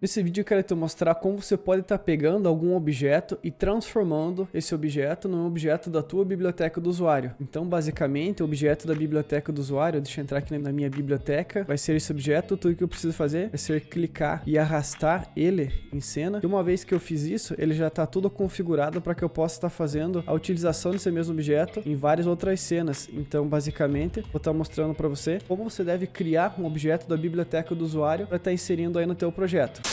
Nesse vídeo eu quero te mostrar como você pode estar pegando algum objeto e transformando esse objeto num objeto da tua biblioteca do usuário. Então, basicamente, o objeto da biblioteca do usuário, deixa eu entrar aqui na minha biblioteca, vai ser esse objeto. Tudo que eu preciso fazer vai ser clicar e arrastar ele em cena. E uma vez que eu fiz isso, ele já está tudo configurado para que eu possa estar fazendo a utilização desse mesmo objeto em várias outras cenas. Então, basicamente, vou estar mostrando para você como você deve criar um objeto da biblioteca do usuário para estar inserindo aí no teu projeto.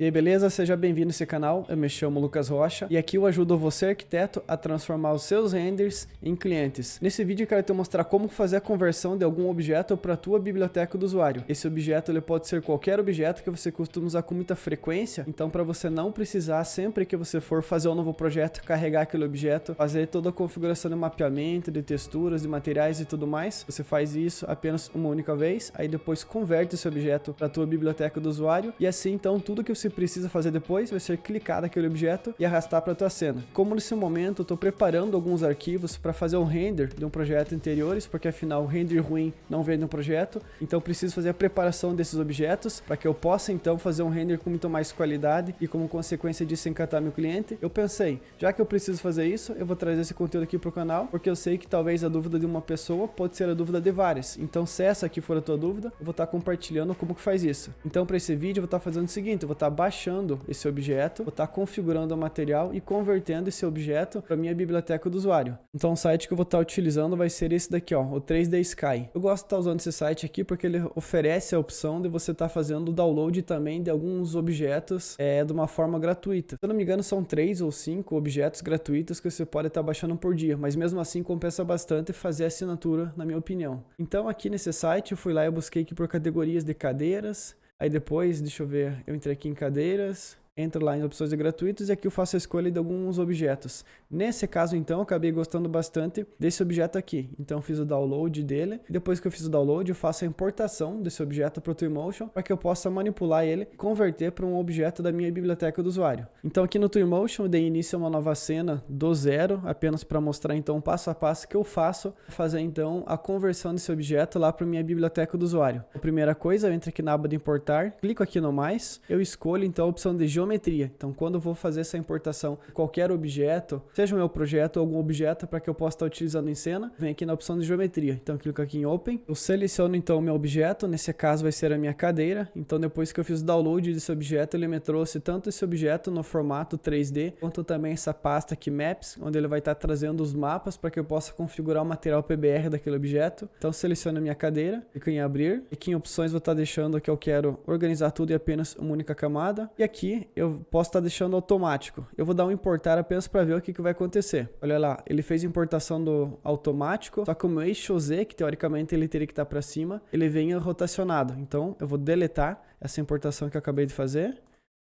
E aí, beleza? Seja bem-vindo nesse canal, eu me chamo Lucas Rocha e aqui eu ajudo você, arquiteto, a transformar os seus renders em clientes. Nesse vídeo eu quero te mostrar como fazer a conversão de algum objeto para a tua biblioteca do usuário. Esse objeto ele pode ser qualquer objeto que você costuma usar com muita frequência, então para você não precisar, sempre que você for fazer um novo projeto, carregar aquele objeto, fazer toda a configuração de mapeamento, de texturas, de materiais e tudo mais, você faz isso apenas uma única vez, aí depois converte esse objeto para a tua biblioteca do usuário e assim então tudo que você precisa fazer depois vai ser clicar naquele objeto e arrastar para a tua cena. Como nesse momento eu estou preparando alguns arquivos para fazer um render de um projeto interiores, porque afinal o render ruim não vem no projeto, então preciso fazer a preparação desses objetos para que eu possa então fazer um render com muito mais qualidade e como consequência disso encantar meu cliente. Eu pensei, já que eu preciso fazer isso, eu vou trazer esse conteúdo aqui para o canal, porque eu sei que talvez a dúvida de uma pessoa pode ser a dúvida de várias. Então se essa aqui for a tua dúvida, eu vou estar compartilhando como que faz isso. Então para esse vídeo eu vou estar fazendo o seguinte, eu vou estar baixando esse objeto, vou estar configurando o material e convertendo esse objeto para minha biblioteca do usuário. Então o site que eu vou estar utilizando vai ser esse daqui, ó, o 3D Sky. Eu gosto de estar usando esse site aqui porque ele oferece a opção de você estar fazendo o download também de alguns objetos de uma forma gratuita. Se eu não me engano são 3 ou 5 objetos gratuitos que você pode estar baixando por dia, mas mesmo assim compensa bastante fazer a assinatura, na minha opinião. Então aqui nesse site eu fui lá e busquei aqui por categorias de cadeiras. Aí depois, deixa eu ver, eu entrei aqui em cadeiras, entro lá em opções de gratuitos e aqui eu faço a escolha de alguns objetos. Nesse caso então, eu acabei gostando bastante desse objeto aqui. Então eu fiz o download dele. Depois que eu fiz o download, eu faço a importação desse objeto para o Twinmotion para que eu possa manipular ele e converter para um objeto da minha biblioteca do usuário. Então aqui no Twinmotion eu dei início a uma nova cena do zero, apenas para mostrar então passo a passo que eu faço para fazer então a conversão desse objeto lá para minha biblioteca do usuário. A primeira coisa, eu entro aqui na aba de importar, clico aqui no mais, eu escolho então a opção de geometria. Então, quando eu vou fazer essa importação de qualquer objeto, seja o meu projeto ou algum objeto para que eu possa estar utilizando em cena, vem aqui na opção de geometria. Então, eu clico aqui em Open, eu seleciono então o meu objeto, nesse caso vai ser a minha cadeira. Então, depois que eu fiz o download desse objeto, ele me trouxe tanto esse objeto no formato 3D, quanto também essa pasta aqui Maps, onde ele vai estar trazendo os mapas para que eu possa configurar o material PBR daquele objeto. Então, seleciono a minha cadeira, clico em abrir, e aqui em opções vou estar deixando que eu quero organizar tudo em apenas uma única camada, e aqui eu posso estar deixando automático. Eu vou dar um importar apenas para ver o que vai acontecer. Olha lá, ele fez importação do automático, só que o meu eixo Z, que teoricamente ele teria que estar para cima, ele vem rotacionado. Então eu vou deletar essa importação que eu acabei de fazer.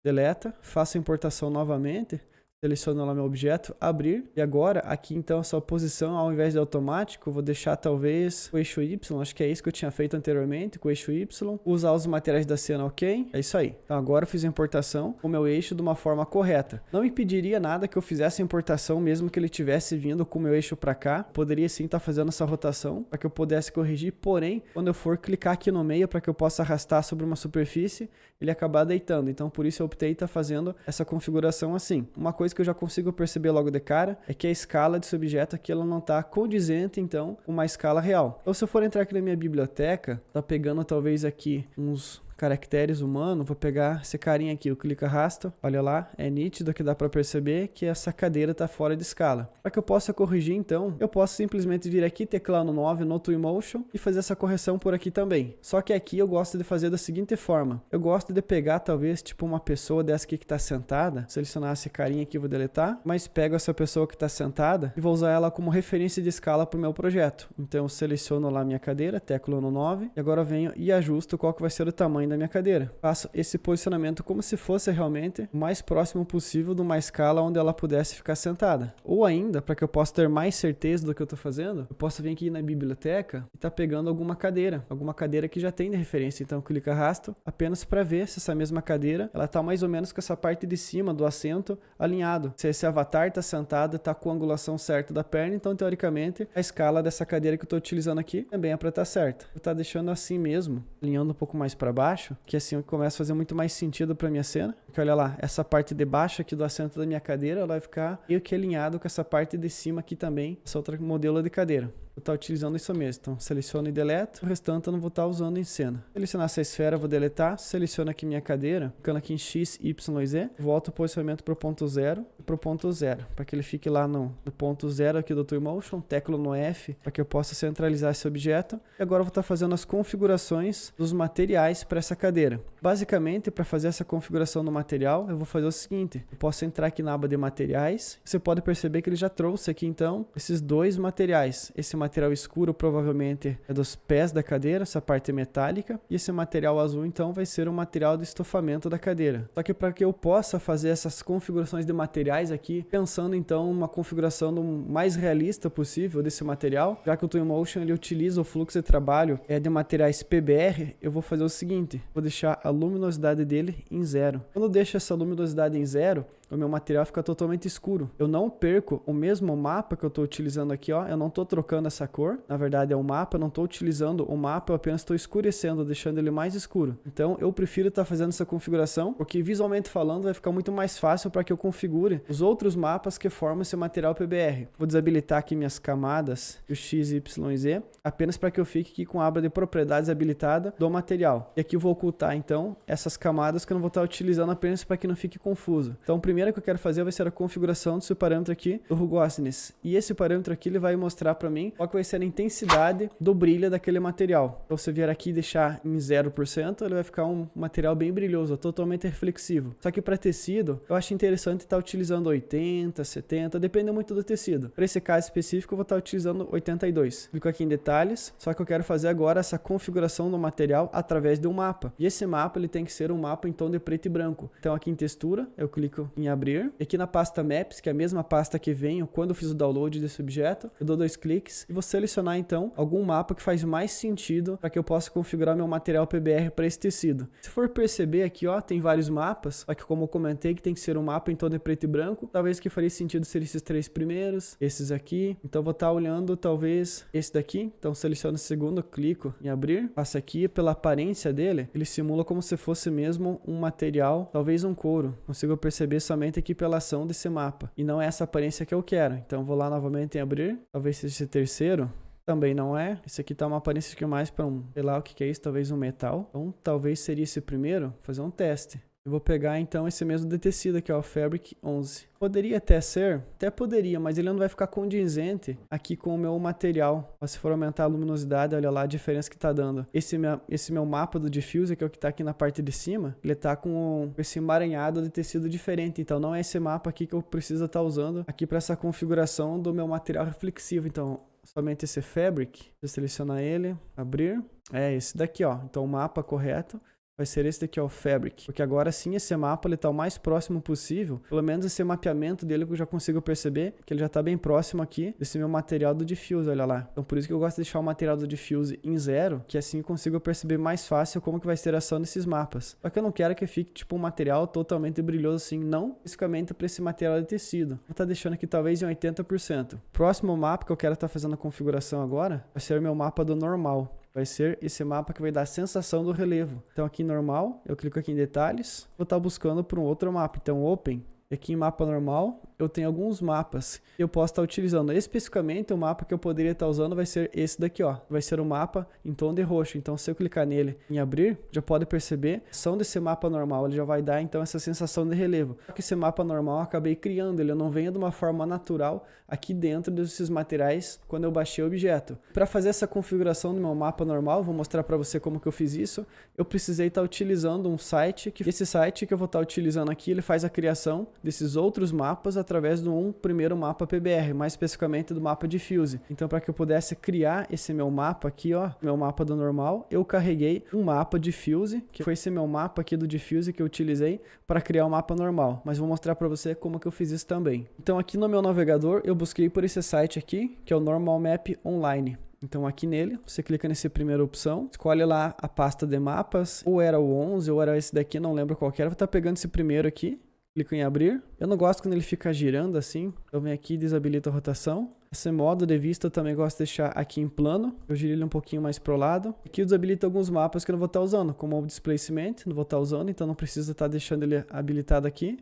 Deleta, faço a importação novamente. Seleciono lá meu objeto, abrir, e agora aqui então essa posição ao invés de automático, vou deixar talvez o eixo Y, acho que é isso que eu tinha feito anteriormente, com o eixo Y, usar os materiais da cena, ok? É isso aí. Então agora eu fiz a importação com o meu eixo de uma forma correta. Não impediria nada que eu fizesse a importação mesmo que ele tivesse vindo com o meu eixo para cá, poderia sim estar fazendo essa rotação para que eu pudesse corrigir, porém, quando eu for clicar aqui no meio para que eu possa arrastar sobre uma superfície, ele acabar deitando. Então por isso eu optei estar fazendo essa configuração assim. Uma coisa que eu já consigo perceber logo de cara é que a escala desse objeto aqui ela não está condizente então com uma escala real. Então se eu for entrar aqui na minha biblioteca, tá pegando talvez aqui uns caracteres humanos, vou pegar esse carinha aqui, eu clico arrasto, olha lá, é nítido que dá para perceber que essa cadeira está fora de escala. Para que eu possa corrigir então, eu posso simplesmente vir aqui, teclar no 9 no Twinmotion e fazer essa correção por aqui também. Só que aqui eu gosto de fazer da seguinte forma, eu gosto de pegar talvez tipo uma pessoa dessa aqui que está sentada, selecionar esse carinha aqui, vou deletar, mas pego essa pessoa que está sentada e vou usar ela como referência de escala para o meu projeto. Então eu seleciono lá minha cadeira, teclo no 9 e agora eu venho e ajusto qual que vai ser o tamanho tamanho da minha cadeira. Faço esse posicionamento como se fosse realmente o mais próximo possível de uma escala onde ela pudesse ficar sentada. Ou ainda, para que eu possa ter mais certeza do que eu estou fazendo, eu posso vir aqui na biblioteca e estar pegando alguma cadeira que já tem de referência. Então eu clico e arrasto apenas para ver se essa mesma cadeira ela está mais ou menos com essa parte de cima do assento alinhado. Se esse avatar está sentado, está com a angulação certa da perna, então teoricamente a escala dessa cadeira que eu estou utilizando aqui também é para estar certa. Vou estar deixando assim mesmo, alinhando um pouco mais para baixo, que assim começa a fazer muito mais sentido para minha cena. Porque olha lá, essa parte de baixo aqui do assento da minha cadeira ela vai ficar meio que alinhado com essa parte de cima aqui também, essa outra modelo de cadeira. Vou estar utilizando isso mesmo. Então, seleciono e deleto. O restante eu não vou estar usando em cena. Selecionar essa esfera, vou deletar. Seleciono aqui minha cadeira. Clicando aqui em X, Y e Z. Volto o posicionamento para o ponto 0 e para o ponto 0. Para que ele fique lá no ponto 0 aqui do Twinmotion. Teclo no F para que eu possa centralizar esse objeto. E agora eu vou estar fazendo as configurações dos materiais para essa cadeira. Basicamente, para fazer essa configuração do material, eu vou fazer o seguinte. Eu posso entrar aqui na aba de materiais. Você pode perceber que ele já trouxe aqui, então, esses dois materiais. Esse material escuro provavelmente é dos pés da cadeira, essa parte metálica, e esse material azul então vai ser o material de estofamento da cadeira. Só que para que eu possa fazer essas configurações de materiais aqui, pensando então uma configuração do mais realista possível desse material, já que o Twinmotion ele utiliza o fluxo de trabalho de materiais PBR, eu vou fazer o seguinte, vou deixar a luminosidade dele em 0. Quando eu deixo essa luminosidade em 0, o meu material fica totalmente escuro. Eu não perco o mesmo mapa que eu estou utilizando aqui, ó. Eu não estou trocando essa cor. Na verdade é um mapa, eu não estou utilizando o mapa, eu apenas estou escurecendo, deixando ele mais escuro. Então eu prefiro estar fazendo essa configuração, porque visualmente falando vai ficar muito mais fácil para que eu configure os outros mapas que formam esse material PBR. Vou desabilitar aqui minhas camadas, o X, Y e Z, apenas para que eu fique aqui com a aba de propriedades habilitada do material. E aqui eu vou ocultar então essas camadas que eu não vou estar utilizando apenas para que não fique confuso. Então a primeira que eu quero fazer vai ser a configuração desse parâmetro aqui do Rugosity. E esse parâmetro aqui ele vai mostrar para mim qual que vai ser a intensidade do brilho daquele material. Então se eu vier aqui e deixar em 0%, ele vai ficar um material bem brilhoso, totalmente reflexivo. Só que para tecido, eu acho interessante estar utilizando 80, 70, depende muito do tecido. Para esse caso específico, eu vou estar utilizando 82. Clico aqui em detalhes, só que eu quero fazer agora essa configuração do material através de um mapa. E esse mapa ele tem que ser um mapa em tom de preto e branco. Então aqui em textura, eu clico em abrir. E aqui na pasta Maps, que é a mesma pasta que veio quando eu fiz o download desse objeto, eu dou 2 cliques e vou selecionar então algum mapa que faz mais sentido para que eu possa configurar meu material PBR para esse tecido. Se for perceber aqui, ó, tem vários mapas, só que como eu comentei que tem que ser um mapa em tom de preto e branco, talvez que faria sentido ser esses 3 primeiros, esses aqui. Então vou estar olhando talvez esse daqui. Então seleciono o segundo, clico em abrir, passo aqui pela aparência dele, ele simula como se fosse mesmo um material, talvez um couro. Consigo perceber somente aqui pela ação desse mapa. E não é essa aparência que eu quero. Então vou lá novamente em abrir. Talvez seja esse terceiro. Também não é. Esse aqui tá uma aparência que mais para um, sei lá o que é isso, talvez um metal. Então talvez seria esse primeiro. Vou fazer um teste. Eu vou pegar então esse mesmo de tecido aqui, ó, Fabric 11. Poderia até ser, até poderia, mas ele não vai ficar condizente aqui com o meu material. Se for aumentar a luminosidade, olha lá a diferença que tá dando. Esse meu mapa do diffuser, que é o que tá aqui na parte de cima, ele tá com esse emaranhado de tecido diferente. Então não é esse mapa aqui que eu preciso estar usando aqui para essa configuração do meu material reflexivo. Então somente esse Fabric, vou selecionar ele, abrir. É esse daqui, ó. Então o mapa correto vai ser esse daqui, ó, o Fabric. Porque agora sim esse mapa ele tá o mais próximo possível. Pelo menos esse mapeamento dele que eu já consigo perceber que ele já tá bem próximo aqui desse meu material do diffuse, olha lá. Então por isso que eu gosto de deixar o material do diffuse em 0, que assim eu consigo perceber mais fácil como que vai ser a ação desses mapas. Só que eu não quero que fique tipo um material totalmente brilhoso assim, não especificamente para esse material de tecido. Vou estar deixando aqui talvez em 80%. Próximo mapa que eu quero estar fazendo a configuração agora vai ser o meu mapa do normal. Vai ser esse mapa que vai dar a sensação do relevo. Então aqui em normal, eu clico aqui em detalhes, vou estar buscando por um outro mapa. Então open, aqui em mapa normal, eu tenho alguns mapas que eu posso estar utilizando. Especificamente o mapa que eu poderia estar usando vai ser esse daqui, ó. Vai ser um mapa em tom de roxo. Então se eu clicar nele em abrir, já pode perceber a ação desse mapa normal. Ele já vai dar então essa sensação de relevo. Só que esse mapa normal eu acabei criando, ele não vem de uma forma natural aqui dentro desses materiais quando eu baixei o objeto. Para fazer essa configuração do meu mapa normal, vou mostrar para você como que eu fiz isso. Eu precisei estar utilizando um site, esse site que eu vou estar utilizando aqui, ele faz a criação desses outros mapas através de um primeiro mapa PBR, mais especificamente do mapa Diffuse. Então, para que eu pudesse criar esse meu mapa aqui, ó, meu mapa do normal, eu carreguei um mapa Diffuse, que foi esse meu mapa aqui do Diffuse que eu utilizei para criar o mapa normal. Mas vou mostrar para você como que eu fiz isso também. Então, aqui no meu navegador, eu busquei por esse site aqui, que é o Normal Map Online. Então aqui nele, você clica nessa primeira opção, escolhe lá a pasta de mapas, ou era o 11 ou era esse daqui, não lembro qual que era, vou estar pegando esse primeiro aqui, clica em abrir. Eu não gosto quando ele fica girando assim, eu venho aqui e desabilito a rotação. Esse modo de vista eu também gosto de deixar aqui em plano, eu giro ele um pouquinho mais pro lado. Aqui eu desabilito alguns mapas que eu não vou estar usando, como o Displacement, não vou estar usando, então não precisa estar deixando ele habilitado aqui.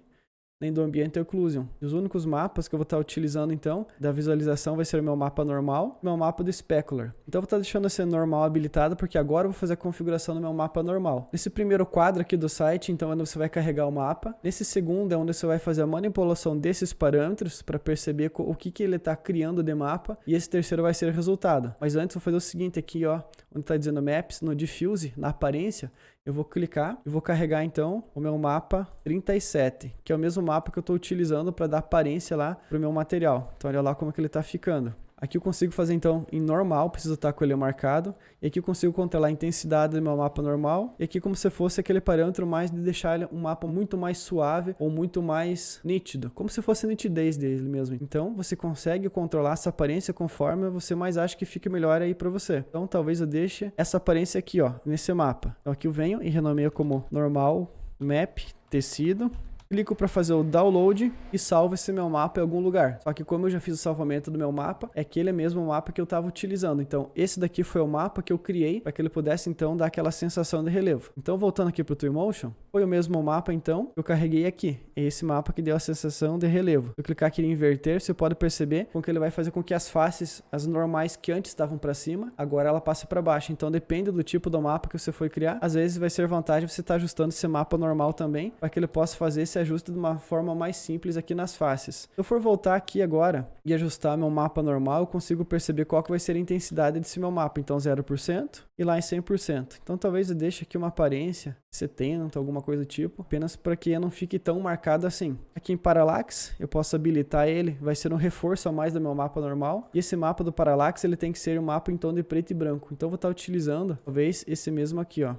Nem do Ambient Occlusion. Os únicos mapas que eu vou estar utilizando então da visualização vai ser o meu mapa normal e o meu mapa do Specular. Então eu vou estar deixando esse normal habilitado porque agora eu vou fazer a configuração do meu mapa normal. Nesse primeiro quadro aqui do site, então é onde você vai carregar o mapa. Nesse segundo é onde você vai fazer a manipulação desses parâmetros para perceber o que ele está criando de mapa. E esse terceiro vai ser o resultado. Mas antes eu vou fazer o seguinte aqui, ó, onde está dizendo Maps, no Diffuse, na aparência, eu vou clicar e vou carregar então o meu mapa 37, que é o mesmo mapa que eu estou utilizando para dar aparência lá para o meu material. Então olha lá como que ele está ficando. Aqui eu consigo fazer então em normal, preciso estar com ele marcado. E aqui eu consigo controlar a intensidade do meu mapa normal. E aqui como se fosse aquele parâmetro mais de deixar ele um mapa muito mais suave ou muito mais nítido. Como se fosse a nitidez dele mesmo. Então você consegue controlar essa aparência conforme você mais acha que fica melhor aí para você. Então talvez eu deixe essa aparência aqui, ó, nesse mapa. Então aqui eu venho e renomeio como normal map tecido. Clico para fazer o download e salvo esse meu mapa em algum lugar. Só que como eu já fiz o salvamento do meu mapa, é aquele mesmo mapa que eu estava utilizando. Então esse daqui foi o mapa que eu criei para que ele pudesse então dar aquela sensação de relevo. Então voltando aqui para o Twinmotion, foi o mesmo mapa então que eu carreguei aqui. É esse mapa que deu a sensação de relevo. Se eu clicar aqui em inverter, você pode perceber com que ele vai fazer com que as faces, as normais que antes estavam para cima, agora ela passa para baixo. Então depende do tipo do mapa que você foi criar. Às vezes vai ser vantagem você estar ajustando esse mapa normal também, para que ele possa fazer esse ajuste de uma forma mais simples aqui nas faces. Se eu for voltar aqui agora e ajustar meu mapa normal, eu consigo perceber qual que vai ser a intensidade desse meu mapa. Então 0% e lá em 100%. Então talvez eu deixe aqui uma aparência 70, alguma coisa do tipo, apenas para que não fique tão marcado assim. Aqui em Parallax, eu posso habilitar ele, vai ser um reforço a mais do meu mapa normal. E esse mapa do Parallax, ele tem que ser um mapa em tom de preto e branco. Então eu vou estar utilizando, talvez, esse mesmo aqui, ó.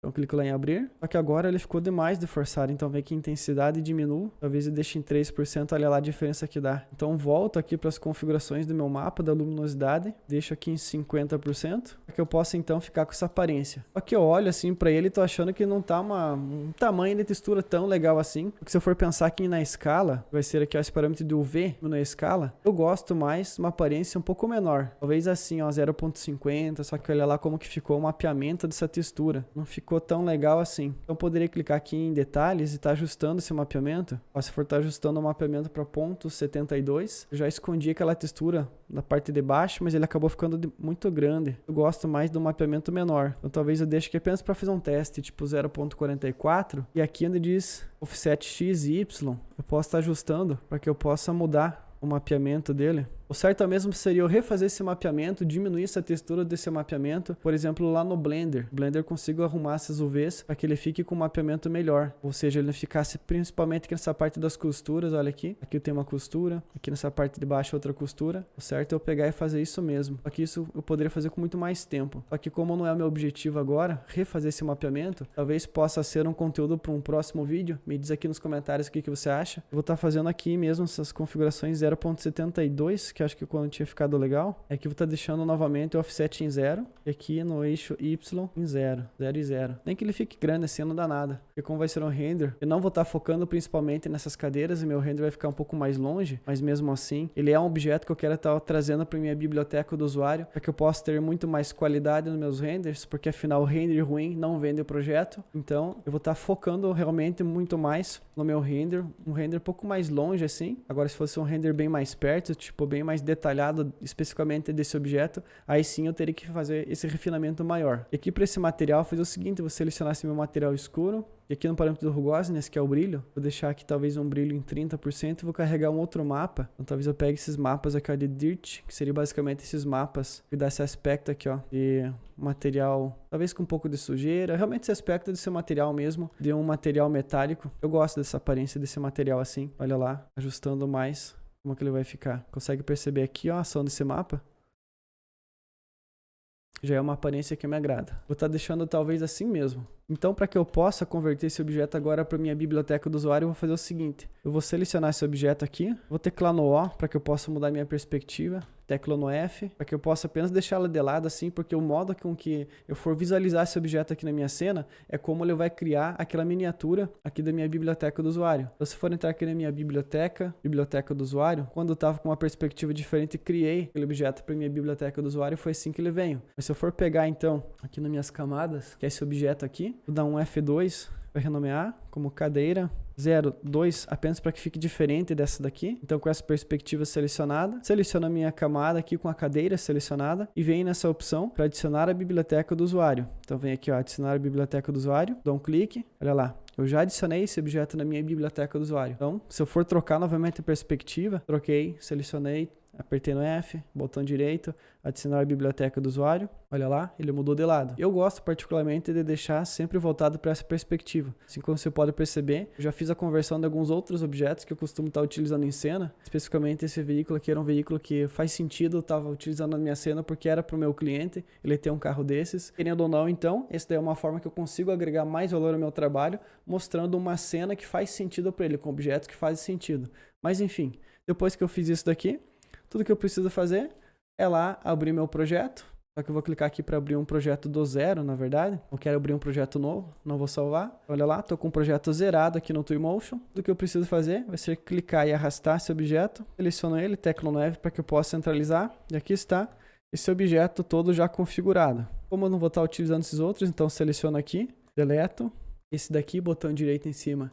Então clico lá em abrir, só que agora ele ficou demais de forçado, então vem aqui em intensidade e diminuo, talvez eu deixe em 3%, olha lá a diferença que dá. Então volto aqui para as configurações do meu mapa da luminosidade, deixo aqui em 50%, para que eu possa então ficar com essa aparência. Só que eu olho assim para ele e tô achando que não tá um tamanho de textura tão legal assim, porque se eu for pensar aqui na escala, vai ser aqui ó, esse parâmetro de UV na escala, eu gosto mais de uma aparência um pouco menor, talvez assim ó, 0.50, só que olha lá como que ficou o mapeamento dessa textura, não ficou tão legal assim. Então eu poderia clicar aqui em detalhes e estar ajustando esse mapeamento. Ó, se for estar ajustando o mapeamento para ponto 72, eu já escondi aquela textura na parte de baixo, mas ele acabou ficando muito grande. Eu gosto mais do mapeamento menor. Então talvez eu deixe aqui apenas para fazer um teste, tipo 0.44. E aqui onde diz offset x e y, eu posso estar ajustando para que eu possa mudar o mapeamento dele. O certo mesmo seria eu refazer esse mapeamento, diminuir essa textura desse mapeamento, por exemplo, lá no Blender. No Blender eu consigo arrumar essas UVs para que ele fique com um mapeamento melhor, ou seja, ele não ficasse principalmente aqui nessa parte das costuras, olha aqui. Aqui eu tenho uma costura, aqui nessa parte de baixo outra costura. O certo é eu pegar e fazer isso mesmo. Só que isso eu poderia fazer com muito mais tempo. Só que como não é o meu objetivo agora, refazer esse mapeamento, talvez possa ser um conteúdo para um próximo vídeo. Me diz aqui nos comentários o que você acha. Eu vou estar fazendo aqui mesmo essas configurações 0.72, que acho que quando tinha ficado legal. Aqui eu vou estar deixando novamente o offset em 0. E aqui no eixo Y em 0. 0 e 0. Nem que ele fique grande assim, não dá nada. Porque como vai ser um render, eu não vou estar focando principalmente nessas cadeiras e meu render vai ficar um pouco mais longe. Mas mesmo assim, ele é um objeto que eu quero estar trazendo para minha biblioteca do usuário, para que eu possa ter muito mais qualidade nos meus renders, porque afinal o render ruim não vende o projeto. Então eu vou estar focando realmente muito mais no meu render. Um render um pouco mais longe assim. Agora se fosse um render bem mais perto, tipo bem mais detalhado especificamente desse objeto, aí sim eu teria que fazer esse refinamento maior. E aqui para esse material, fazer o seguinte, vou selecionar esse meu material escuro, e aqui no parâmetro do Rugosnes, que é o brilho, vou deixar aqui talvez um brilho em 30% e vou carregar um outro mapa. Então talvez eu pegue esses mapas aqui ó, de Dirt, que seria basicamente esses mapas que dá esse aspecto aqui ó, de material, talvez com um pouco de sujeira. Realmente esse aspecto desse material mesmo, de um material metálico. Eu gosto dessa aparência desse material assim. Olha lá, ajustando mais como que ele vai ficar. Consegue perceber aqui ó, a ação desse mapa? Já é uma aparência que me agrada. Vou estar deixando talvez assim mesmo. Então, para que eu possa converter esse objeto agora para minha biblioteca do usuário, eu vou fazer o seguinte. Eu vou selecionar esse objeto aqui, vou teclar no O para que eu possa mudar minha perspectiva, teclo no F, para que eu possa apenas deixá-la de lado assim, porque o modo com que eu for visualizar esse objeto aqui na minha cena é como ele vai criar aquela miniatura aqui da minha biblioteca do usuário. Então, se for entrar aqui na minha biblioteca do usuário, quando eu estava com uma perspectiva diferente, criei aquele objeto para minha biblioteca do usuário, foi assim que ele veio. Mas se eu for pegar então aqui nas minhas camadas, que é esse objeto aqui, vou dar um F2 para renomear como cadeira 02, apenas para que fique diferente dessa daqui. Então com essa perspectiva selecionada, seleciono a minha camada aqui com a cadeira selecionada e venho nessa opção para adicionar a biblioteca do usuário. Então vem aqui ó, adicionar a biblioteca do usuário, dou um clique, olha lá. Eu já adicionei esse objeto na minha biblioteca do usuário. Então, se eu for trocar novamente a perspectiva, troquei, selecionei, apertei no F, botão direito, adicionar a biblioteca do usuário. Olha lá, ele mudou de lado. Eu gosto particularmente de deixar sempre voltado para essa perspectiva. Assim como você pode perceber, eu já fiz a conversão de alguns outros objetos que eu costumo estar utilizando em cena. Especificamente esse veículo aqui era um veículo que faz sentido eu estava utilizando na minha cena porque era para o meu cliente, ele tem um carro desses. Querendo ou não, então, essa daí é uma forma que eu consigo agregar mais valor ao meu trabalho, mostrando uma cena que faz sentido para ele, com objetos que fazem sentido. Mas enfim, depois que eu fiz isso daqui, tudo que eu preciso fazer é lá abrir meu projeto. Só que eu vou clicar aqui para abrir um projeto do zero, na verdade. Eu quero abrir um projeto novo, não vou salvar. Olha lá, estou com um projeto zerado aqui no Twinmotion. Tudo que eu preciso fazer vai ser clicar e arrastar esse objeto. Seleciono ele, teclo no F para que eu possa centralizar. E aqui está esse objeto todo já configurado. Como eu não vou estar utilizando esses outros, então seleciono aqui, deleto. Esse daqui, botão direito em cima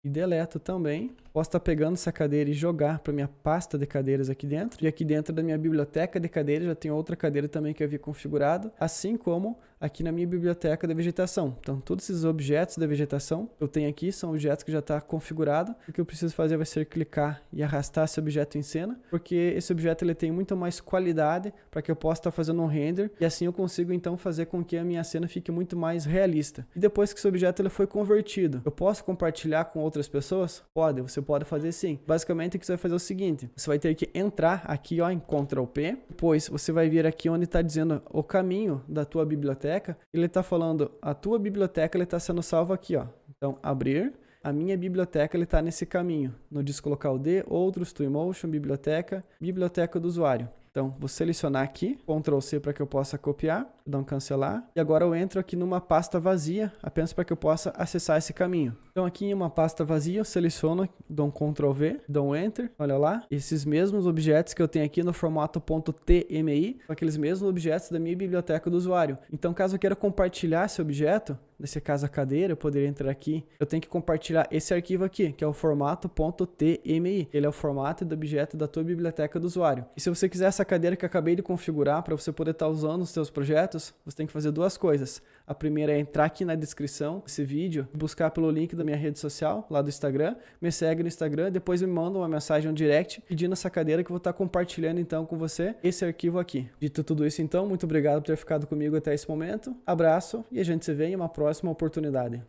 e deleto também. Posso estar pegando essa cadeira e jogar para minha pasta de cadeiras aqui dentro. E aqui dentro da minha biblioteca de cadeiras já tem outra cadeira também que eu havia configurado. Assim como aqui na minha biblioteca de vegetação. Então todos esses objetos da vegetação que eu tenho aqui são objetos que já está configurado. O que eu preciso fazer vai ser clicar e arrastar esse objeto em cena. Porque esse objeto ele tem muito mais qualidade para que eu possa estar fazendo um render. E assim eu consigo então fazer com que a minha cena fique muito mais realista. E depois que esse objeto ele foi convertido, eu posso compartilhar com outras pessoas? Pode, você pode fazer sim. Basicamente o que você vai fazer é o seguinte, você vai ter que entrar aqui ó, em Ctrl P, depois você vai vir aqui onde está dizendo o caminho da tua biblioteca, ele está falando a tua biblioteca ele está sendo salva aqui ó, então abrir, a minha biblioteca ele está nesse caminho, no disco local D, outros, Twinmotion, biblioteca do usuário. Então, vou selecionar aqui, Ctrl C para que eu possa copiar, dar um cancelar. E agora eu entro aqui numa pasta vazia, apenas para que eu possa acessar esse caminho. Então, aqui em uma pasta vazia, eu seleciono, dou um Ctrl V, dou um Enter. Olha lá, esses mesmos objetos que eu tenho aqui no formato .tmi, são aqueles mesmos objetos da minha biblioteca do usuário. Então, caso eu queira compartilhar esse objeto, nesse caso a cadeira, eu poderia entrar aqui, eu tenho que compartilhar esse arquivo aqui, que é o formato .tmi. Ele é o formato do objeto da tua biblioteca do usuário. E se você quiser essa cadeira que eu acabei de configurar para você poder estar usando nos seus projetos, você tem que fazer duas coisas. A primeira é entrar aqui na descrição desse vídeo, buscar pelo link da minha rede social, lá do Instagram, me segue no Instagram, depois me manda uma mensagem, um direct, pedindo essa cadeira que eu vou estar compartilhando então com você esse arquivo aqui. Dito tudo isso então, muito obrigado por ter ficado comigo até esse momento, abraço e a gente se vê em uma próxima oportunidade.